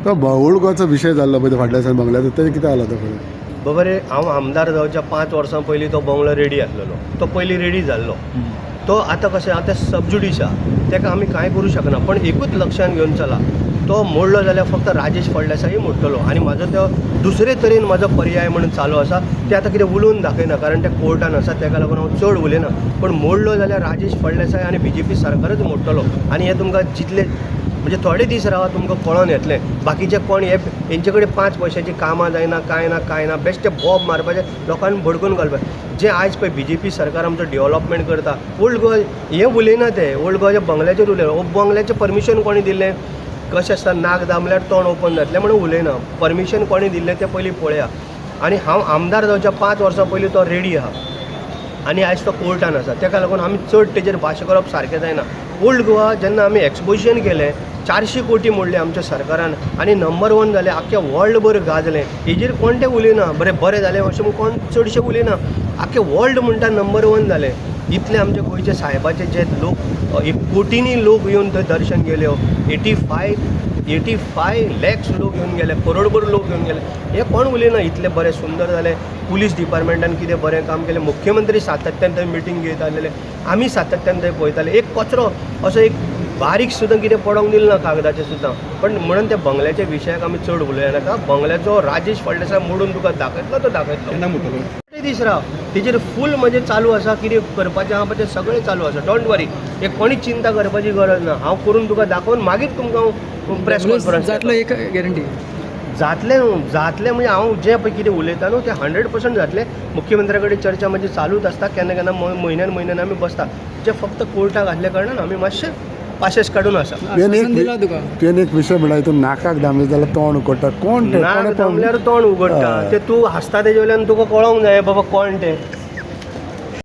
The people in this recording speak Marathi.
तो बावळगावचो विशय जाल्लो पळय फाटल्या दिसांनी बंगल्याचो तें कितें जालां तो पळय. बाबा रे, हांव आमदार जावच्या 5 वर्सां पयलीं तो बंगलो रेडी आसलेलो. तो पयलीं रेडी जाल्लो. तो आतां कशें आतां सबज्युडिश आहा, तेका आमी कांय करूं शकना. पण एकूच लक्षांत घेवन चला, तो मोडलो जाल्यार फक्त राजेश फळदेसाय मोडटलो. आनी म्हाजो तो दुसरे तरेन म्हाजो पर्याय म्हणून चालू आसा. ते आतां कितें उलोवन दाखयना, कारण ते कोर्टान आसा, तेका लागून हांव चड उलयना. पण मोडलो जाल्यार राजेश फळदेसाय आनी BJP सरकारच मोडटलो. आनी हें तुमकां जितले म्हणजे थोडे दीस रावा तुमकां कळोन येतलें. बाकीचे कोण हेंचे कडेन 5 पयशांची कामां जायना, कांय ना बेश्टे बॉब मारपाचे, लोकांनी भडकून घालपाचें. जे आयज पळय BJP सरकार आमचो डेव्हलपमेंट करता, ओल्ड गोवा हें उलयना ते, ओल्ड गोवाच्या बंगल्याचेर उलयना. बंगल्याचें परमिशन कोणी दिल्लें, कशें आसता नाक दामल्यार तोंड ओपन जातलें म्हणून उलयना. परमिशन कोणी दिल्लें तें पयलीं पळया. आनी हांव आमदार जावच्या 5 वर्सां पयलीं तो रेडी आहा आनी आयज तो कोर्टान आसा. तेका लागून आमी चड तेजेर भाश्य करप सारकें जायना. ओल्ड गोवा जेन्ना आमी एक्सपोजिशन केलें, 400 कोटी मोडले आमच्या सरकारान आनी नंबर 1 जालें, आख्ख्या वर्ल्डभर गाजलें. हेजेर कोण तें उलयना. बरें जालें अशें म्हूण कोण चडशे उलयना. आख्खे वर्ल्ड म्हणटा नंबर 1 जालें. इतले आमचे गोंयचे साहेबाचे जे लोक, 1 कोटींनी लोक येवन थंय दर्शन केल्यो. 85 लॅक्स लोक येवन गेले, करोडभर लोक येवन गेले. हे कोण उलयना. इतलें बरें सुंदर जालें. पुलीस डिपार्टमेंटान कितें बरें काम केलें. मुख्यमंत्री सातत्यान थंय मिटींग घेयत आसलेले, आमी सातत्यान थंय पळयताले. एक कचरो असो एक बारीक सुद्दां कितें पडोंक दिलें ना कागदाचें सुद्दां. पण म्हणून त्या बंगल्याच्या विशयाक आमी चड उलया नाका. बंगल्याचो राजेश फळदेसाय मोडून तुका दाखयतलो तो दाखयतलो. केन्ना म्हणटलो ते दीस राव. तेजेर फूल म्हणजे चालू आसा. कितें करपाचें आहा पळय तें सगळें चालू आसा. डोंट वरी. एक कोणीच चिंता करपाची गरज ना. हांव करून तुका दाखोवन मागीर तुमकां हांव प्रेस कॉन्फरन्स जातलो. एक गॅरंटी जातलें म्हणजे हांव जें पळय कितें उलयता न्हू तें 100% जातलें. मुख्यमंत्र्या कडेन चर्चा म्हणजे चालूच आसता. केन्ना म्हयन्यान आमी बसता. जें फक्त कोर्टाक आसल्या कारणान आमी मातशें पाशेस काडून आसा. तुवें एक विशय म्हणला हितून नाकाक दामले जाल्यार तोंड उकडटा. कोण ते? नाक दामल्यार तोंड उगडटा. ते तूं हांसता तेजे वयल्यान तुका कळोंक जाय बाबा कोण ते.